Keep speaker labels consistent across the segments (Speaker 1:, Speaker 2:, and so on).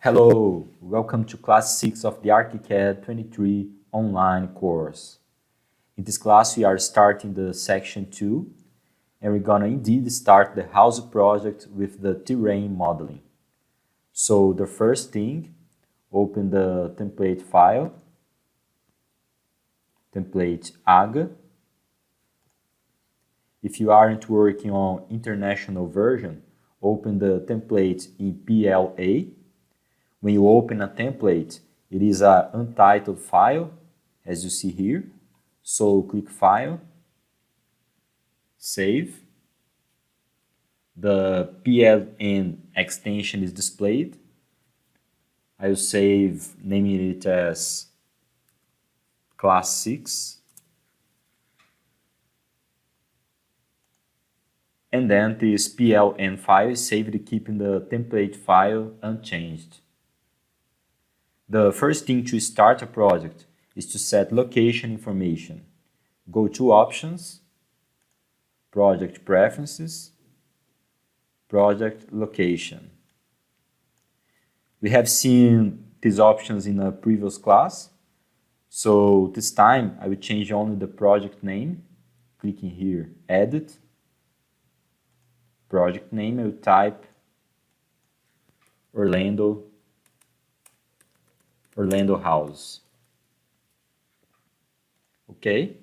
Speaker 1: Hello, welcome to class 6 of the Archicad 23 online course. In this class we are starting the section 2 and we're gonna indeed start the house project with the terrain modeling. So the first thing, open the template file, template AGA. If you aren't working on international version, open the template in PLA. When you open a template, it is an untitled file, as you see here. So click File, Save. The PLN extension is displayed. I will save, naming it as Class 6. And then this PLN file is saved keeping the template file unchanged. The first thing to start a project is to set location information. Go to Options, Project Preferences, Project Location. We have seen these options in a previous class, so this time I will change only the project name. Clicking here, Edit, Project name, I will type Orlando House. Okay.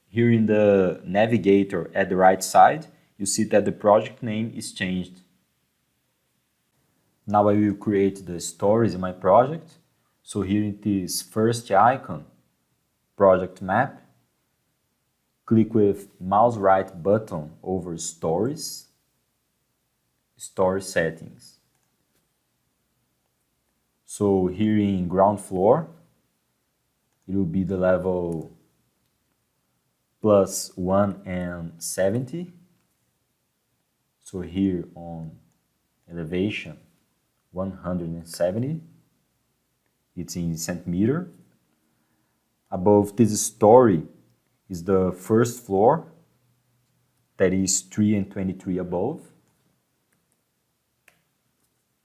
Speaker 1: Here in the navigator at the right side, you see that the project name is changed. Now I will create the stories in my project. So here in this first icon, project map, click with mouse right button over stories, story settings. So here in ground floor, it will be the level plus 170. So here on elevation 170, it's in centimeter. Above this story is the first floor, that is 3 and 23 above.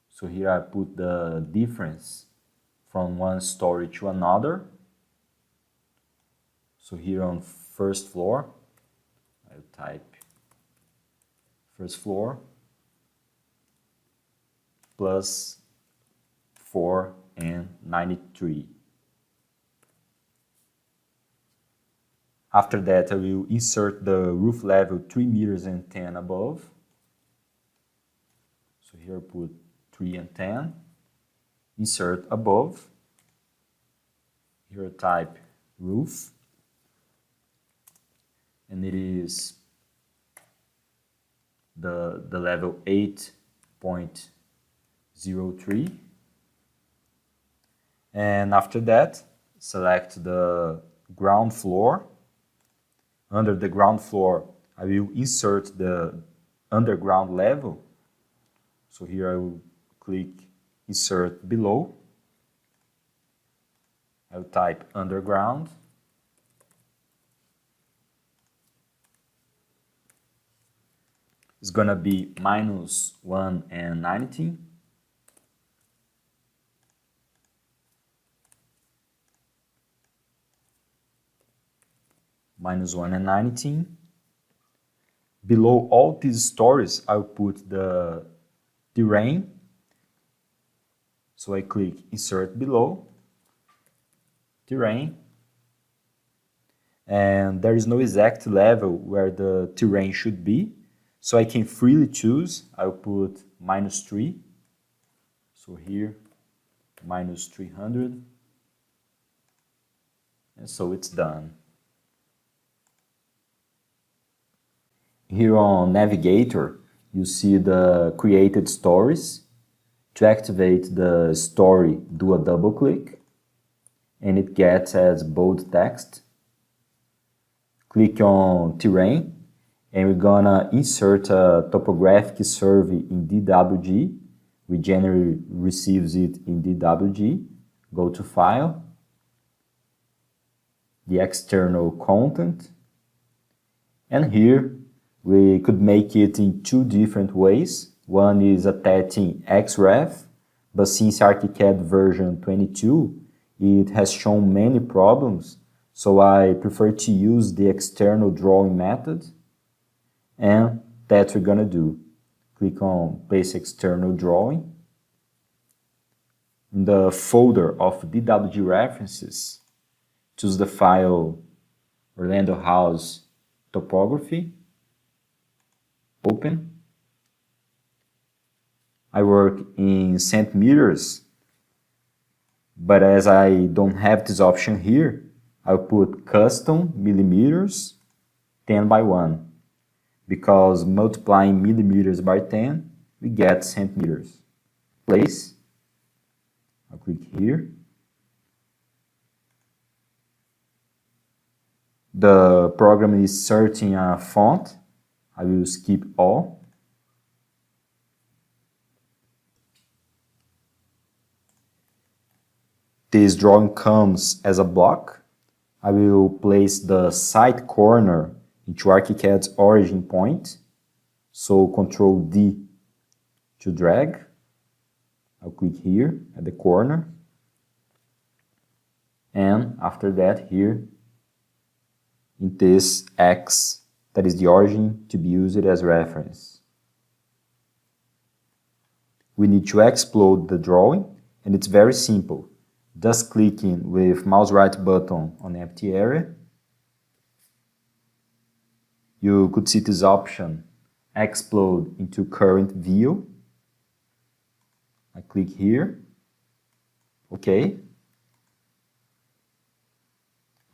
Speaker 1: So here I put the difference from one story to another. So here on first floor, I'll type first floor plus 4 and 93. After that, I will insert the roof level 3 meters and 10 above. So here I put 3 and 10, insert above, here type roof, and it is the level 8.03, and after that select the ground floor. Under the ground floor I will insert the underground level, so here I will click Insert Below. I'll type Underground. It's gonna be minus 1 and 19. Minus 1 and 19. Below all these stories, I'll put the terrain. So I click Insert Below, Terrain, and there is no exact level where the terrain should be, so I can freely choose. I'll put -3, so here -300, and so it's done. Here on Navigator, you see the created stories. To activate the story, do a double click and it gets as bold text. Click on Terrain and we're gonna insert a topographic survey in DWG. We generally receives it in DWG. Go to File, the external content, and here we could make it in two different ways. One is attaching XREF, but since Archicad version 22, it has shown many problems, so I prefer to use the external drawing method, and that's what we're gonna do. Click on Place External Drawing. In the folder of DWG references, choose the file Orlando House Topography. Open. I work in centimeters, but as I don't have this option here, I'll put custom millimeters 10 by 1, because multiplying millimeters by 10, we get centimeters. Place. I'll click here. The program is searching a font. I will skip all. This drawing comes as a block. I will place the side corner into Archicad's origin point. So Ctrl D to drag. I'll click here at the corner. And after that here, in this X, that is the origin to be used as reference. We need to explode the drawing, and it's very simple. Just clicking with mouse right button on empty area. You could see this option, explode into current view. I click here, OK.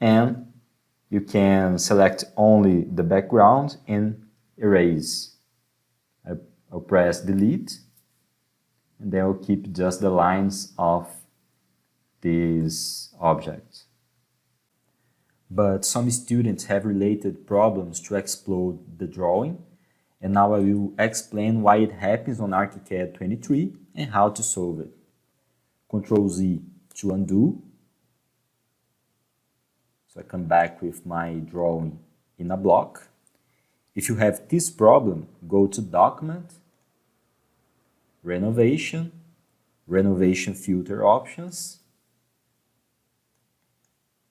Speaker 1: And you can select only the background and erase. I'll press delete, and then I'll keep just the lines of this object. But some students have related problems to explode the drawing, and now I will explain why it happens on Archicad 23 and how to solve it. Ctrl Z to undo. So I come back with my drawing in a block. If you have this problem, go to Document, Renovation, Renovation Filter Options.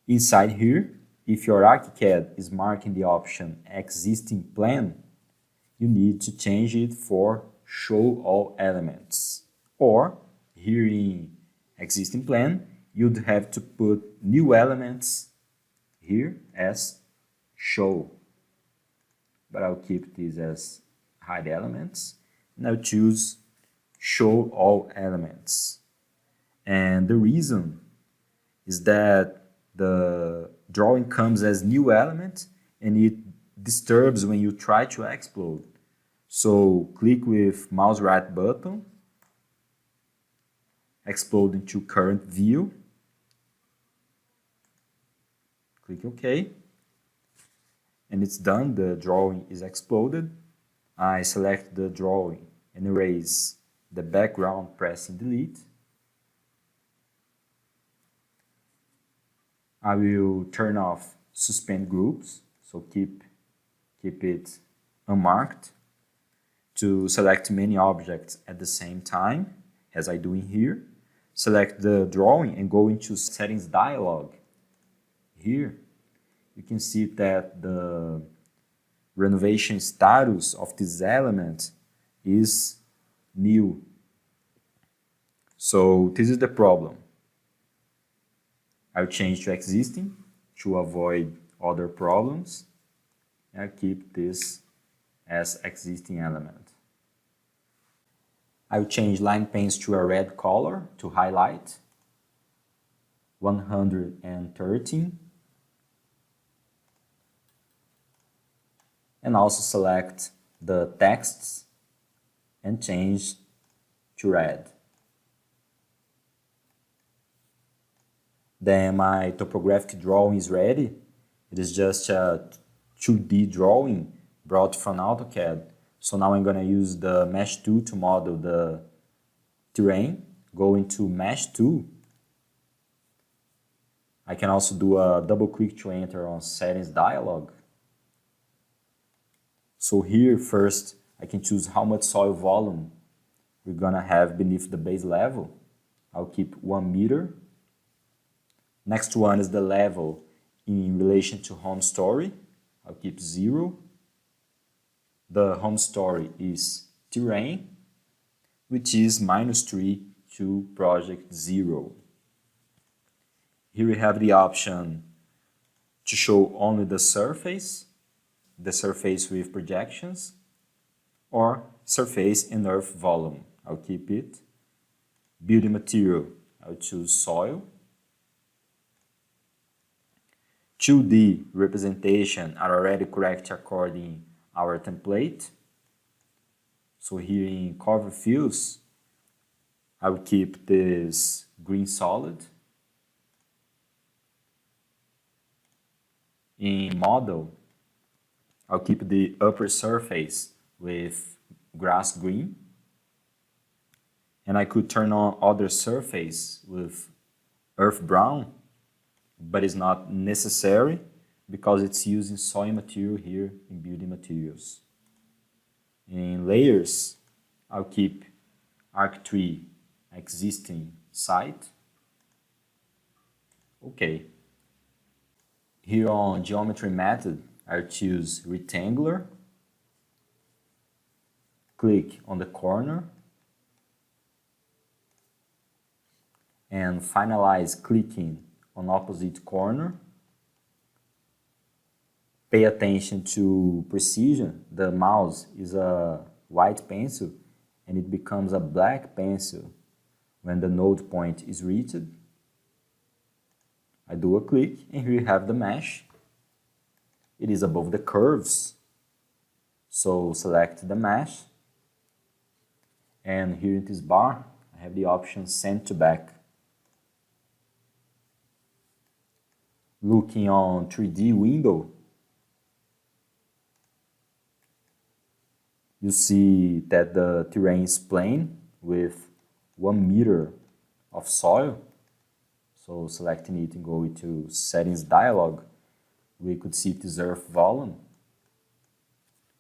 Speaker 1: Inside here, if your Archicad is marking the option Existing Plan, you need to change it for Show All Elements. Or, here in Existing Plan, you'd have to put New Elements here as Show. But I'll keep this as Hide Elements, and I'll choose Show All Elements. And the reason is that the drawing comes as new element and it disturbs when you try to explode. So click with mouse right button, explode into current view, click OK, and it's done. The drawing is exploded. I select the drawing and erase the background, pressing delete. I will turn off suspend groups, so keep it unmarked. To select many objects at the same time, as I do in here. Select the drawing and go into settings dialog. Here, you can see that the renovation status of this element is new. So this is the problem. I'll change to existing to avoid other problems. I'll keep this as existing element. I'll change line paints to a red color to highlight. 113. And also select the texts and change to red. Then my topographic drawing is ready. It is just a 2D drawing brought from AutoCAD. So now I'm going to use the Mesh tool to model the terrain. Go into Mesh tool. I can also do a double click to enter on settings dialog. So here first I can choose how much soil volume we're gonna have beneath the base level. I'll keep 1 meter. Next one is the level in relation to home story. I'll keep 0. The home story is terrain, which is -3 to project 0. Here we have the option to show only the surface with projections, or surface and earth volume. I'll keep it. Building material, I'll choose soil. 2D representation are already correct according our template. So here in cover fields, I will keep this green solid. In model, I'll keep the upper surface with grass green. And I could turn on other surface with earth brown, but it's not necessary because it's using soil material here in building materials. In layers, I'll keep Arc3 existing site. Okay. Here on geometry method, I'll choose rectangular. Click on the corner. And finalize clicking on opposite corner. Pay attention to precision. The mouse is a white pencil and it becomes a black pencil when the node point is reached. I do a click and here you have the mesh. It is above the curves. So select the mesh. And here in this bar, I have the option send to back. Looking on 3D window, you see that the terrain is plain with 1 meter of soil. So selecting it and going to settings dialog, we could see this earth volume.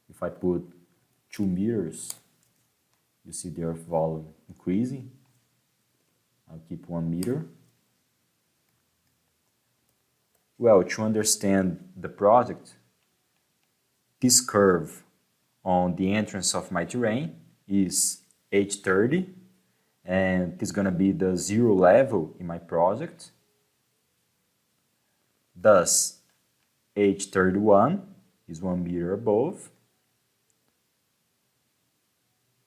Speaker 1: If I put 2 meters, you see the earth volume increasing. I'll keep 1 meter. Well, to understand the project, this curve on the entrance of my terrain is H30, and it's going to be the 0 level in my project. Thus, H31 is 1 meter above.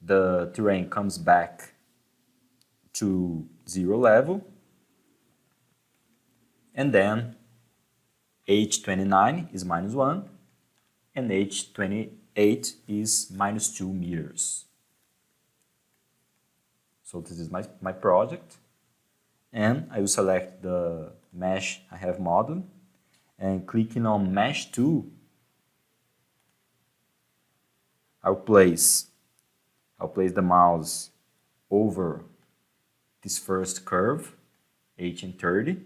Speaker 1: The terrain comes back to 0 level, and then H29 is -1, and H28 is -2 meters. So this is my project, and I will select the mesh I have modeled, and clicking on Mesh 2, I'll place the mouse over this first curve, H30,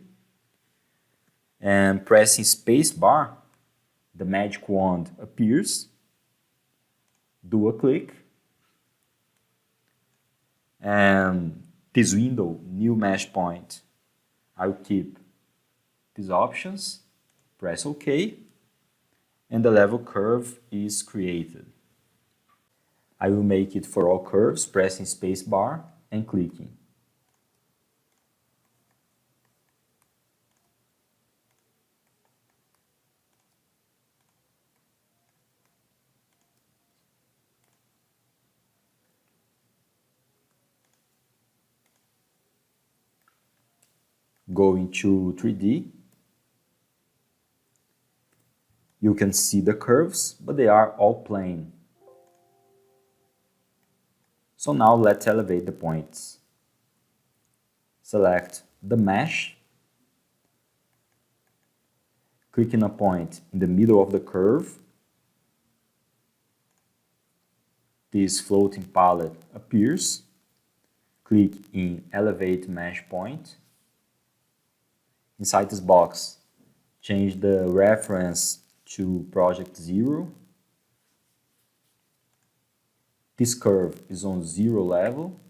Speaker 1: and pressing space bar, the magic wand appears. Do a click, and this window, new mesh point, I'll keep these options, press OK, and the level curve is created. I will make it for all curves, pressing space bar and clicking. Going to 3D, you can see the curves, but they are all plane. So now let's elevate the points. Select the mesh, clicking a point in the middle of the curve. This floating palette appears. Click in Elevate Mesh Point. Inside this box, change the reference to project 0. this curve is on 0 level.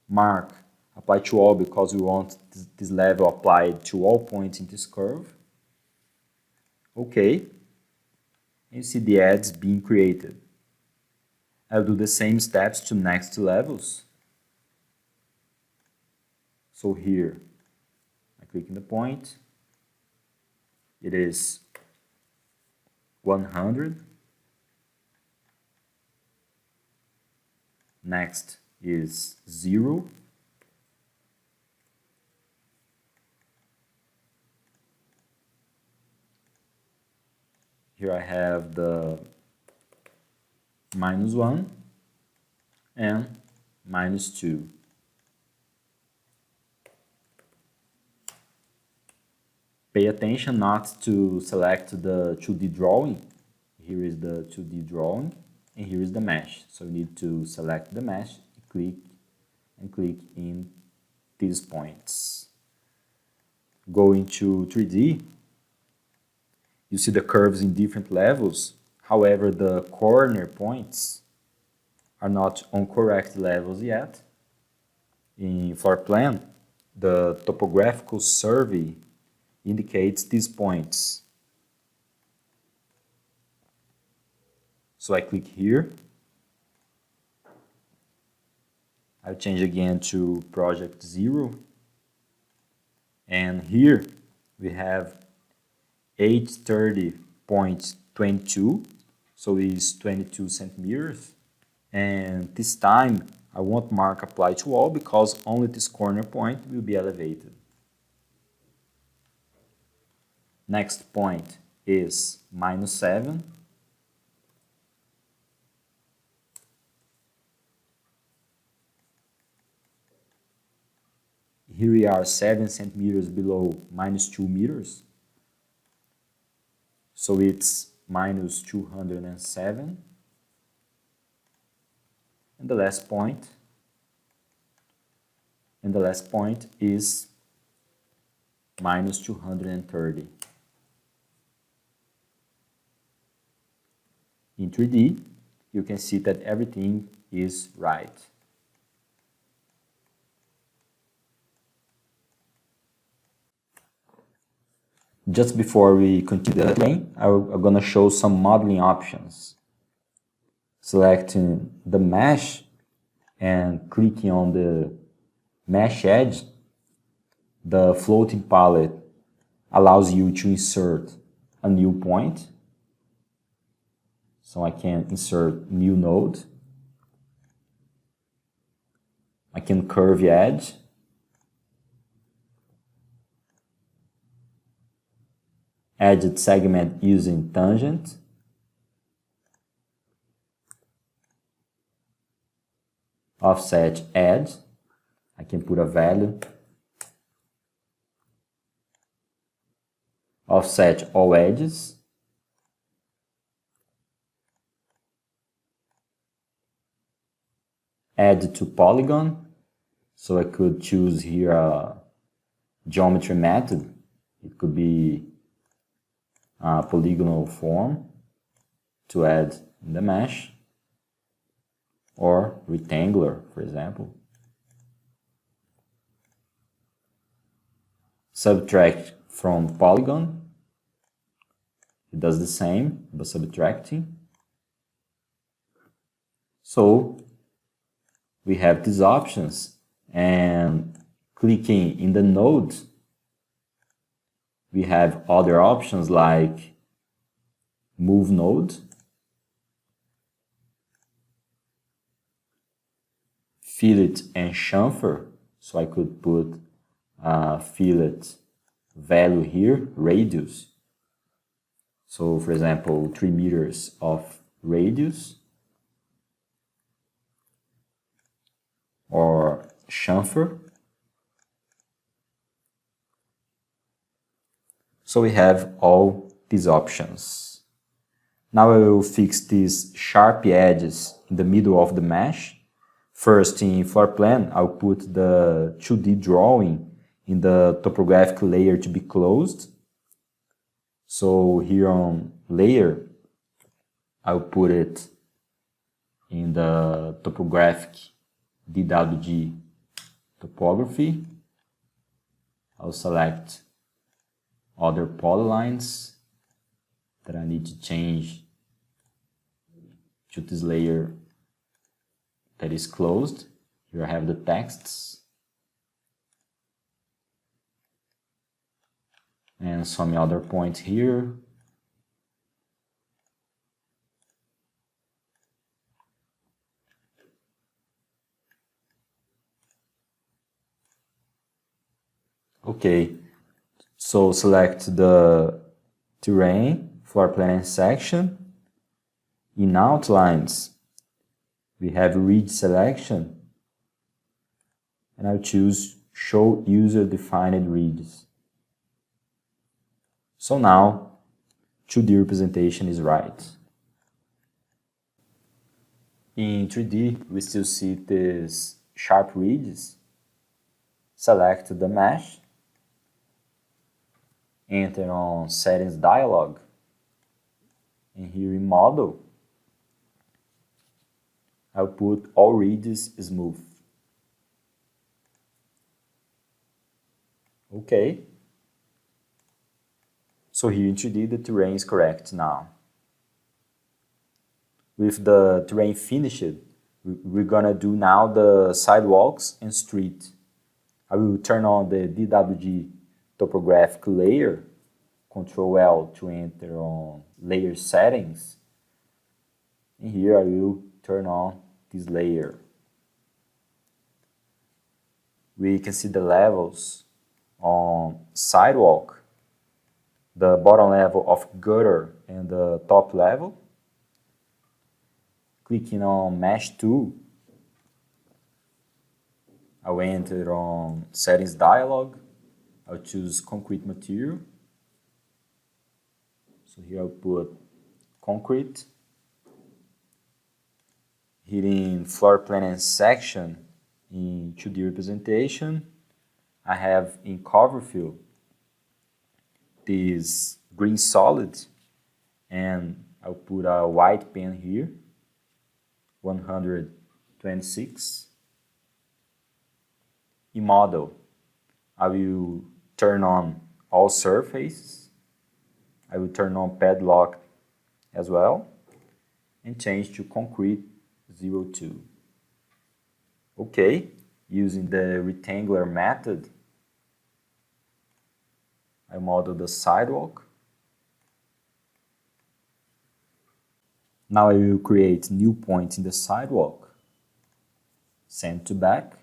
Speaker 1: Mark, apply to all because we want this level applied to all points in this curve. Okay. And you see the edges being created. I'll do the same steps to next levels. So here, I click in the point. It is 100. Next is 0. Here I have the -1 and -2. Pay attention not to select the 2D drawing. Here is the 2D drawing and here is the mesh. So you need to select the mesh, click in these points. Going to 3D, you see the curves in different levels. However, the corner points are not on correct levels yet. In floor plan, the topographical survey indicates these points. So I click here. I'll change again to project 0. And here we have 830.22, so it's 22 centimeters. And this time I won't mark apply to all because only this corner point will be elevated. Next point is -7. Here we are 7 centimeters below -2 meters. So it's -207. And the last point is -230. In 3D, you can see that everything is right. Just before we continue the plane, I'm going to show some modeling options. Selecting the mesh and clicking on the mesh edge, the floating palette allows you to insert a new point. So I can insert new node. I can curve the edge. Edit segment using tangent. Offset edge. I can put a value. Offset all edges. Add to polygon. So I could choose here a geometry method. It could be a polygonal form to add in the mesh, or rectangular, for example. Subtract from polygon. It does the same, but subtracting. So we have these options, and clicking in the node, we have other options like move node, fillet and chamfer. So I could put a fillet value here, radius. So for example, 3 meters of radius, or chamfer. So we have all these options. Now I will fix these sharp edges in the middle of the mesh. First, in floor plan, I'll put the 2D drawing in the topographic layer to be closed. So here on layer, I'll put it in the topographic DWG topography. I'll select other polylines that I need to change to this layer that is closed. Here I have the texts and some other points here. Okay, so select the terrain, floor plan section. In outlines, we have read selection, and I'll choose show user defined reads. So now 2D representation is right. In 3D, we still see these sharp reads. Select the mesh, enter on settings dialog, and here in model, I'll put all reads smooth. Okay. So here in 3D, the terrain is correct now. With the terrain finished, we're gonna do now the sidewalks and street. I will turn on the DWG topographic layer, Ctrl L to enter on layer settings, and here I will turn on this layer. We can see the levels on sidewalk, the bottom level of gutter and the top level. Clicking on Mesh Tool, I'll enter on Settings dialog. I'll choose Concrete Material. So here I'll put Concrete. Here in Floor Plan and Section, in 2D representation, I have in Cover Fill this green solid, and I'll put a white pen here, 126. In Model, I will turn on all surfaces. I will turn on Padlock as well, and change to Concrete 02. Okay, using the rectangular method, I model the sidewalk. Now I will create new points in the sidewalk. Send to back.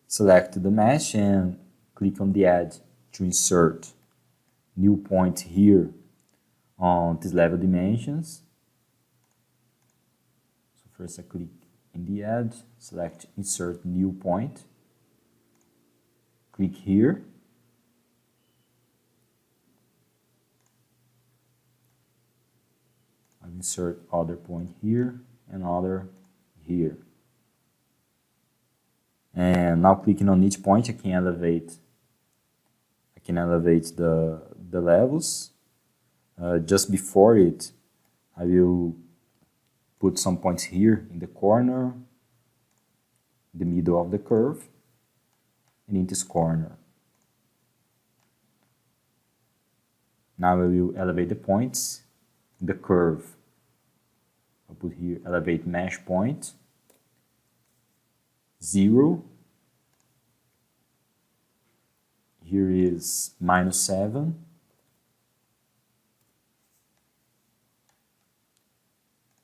Speaker 1: Select the mesh and click on the edge to insert new point here on this level dimensions. So first I click in the edge, select insert new point. Click here. I'll insert other point here and other here. And now clicking on each point, I can elevate the levels. Just before it, I will put some points here in the corner, the middle of the curve, and in this corner. Now I will elevate the points in the curve. I'll put here elevate mesh point, 0. Here is -7.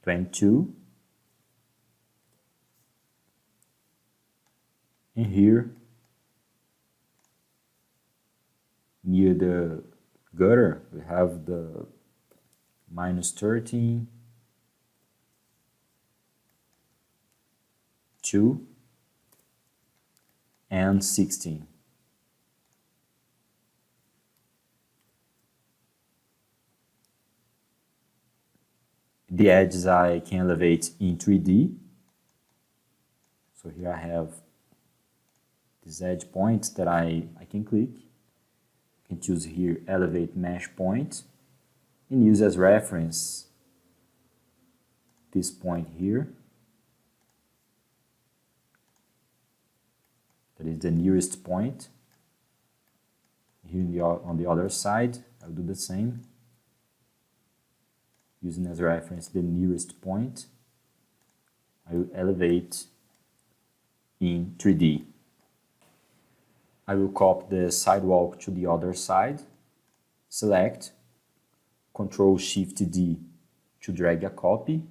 Speaker 1: -22. And here, near the gutter, we have the -13, 2, and 16. The edges I can elevate in 3D. So here I have these edge points that I can click. I can choose here elevate mesh point and use as reference this point here. That is the nearest point. Here on the other side, I'll do the same. Using as reference the nearest point, I will elevate in 3D. I will copy the sidewalk to the other side, select, Ctrl-Shift-D to drag a copy.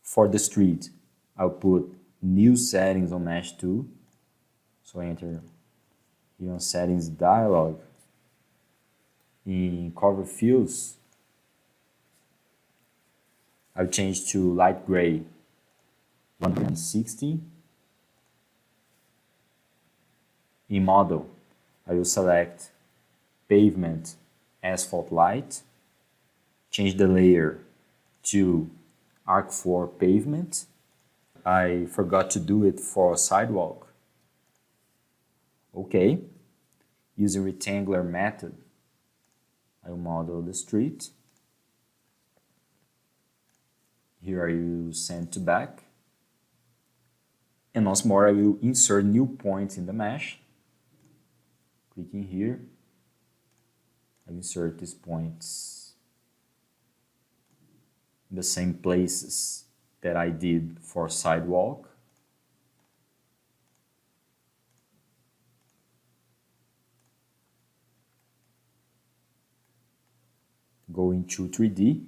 Speaker 1: For the street, I'll put new settings on Mesh 2. So enter here on Settings dialog. In Cover Fields, I'll change to light gray 160. In Model, I will select Pavement Asphalt Light, change the layer to Arc 4 Pavement. I forgot to do it for sidewalk. Okay, using rectangular method, I will model the street. Here I will send to back. And once more I will insert new points in the mesh. Clicking here, I will insert these points in the same places that I did for sidewalk. Go into 3D.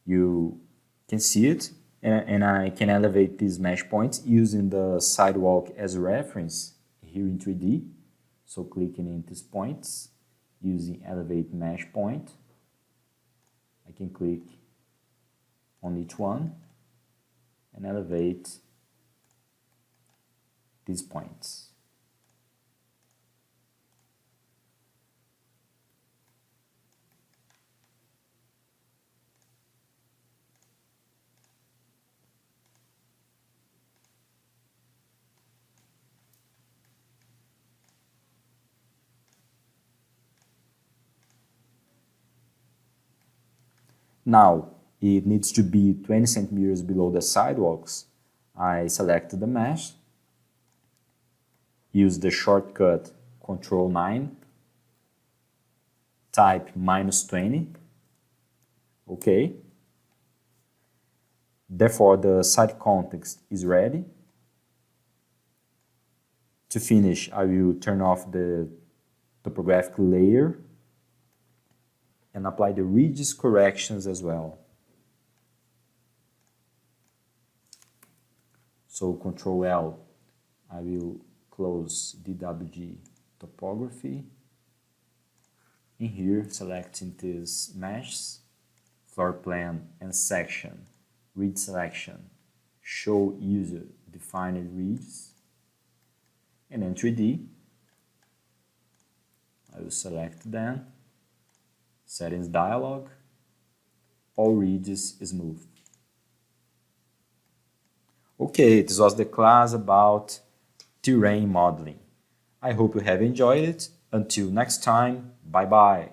Speaker 1: You can see it, and I can elevate these mesh points using the sidewalk as a reference here in 3D. So clicking in these points, using elevate mesh point, I can click on each one and elevate these points. Now, it needs to be 20 centimeters below the sidewalks. I select the mesh, use the shortcut Ctrl-9, type -20, okay. Therefore, the side context is ready. To finish, I will turn off the topographic layer and apply the ridges corrections as well. So Ctrl-L, I will close DWG topography. In here, selecting these meshes, floor plan and section, ridge selection, show user defined ridges, and then 3D, I will select them. Settings dialog, all ridges smooth. Okay, this was the class about terrain modeling. I hope you have enjoyed it. Until next time, bye bye.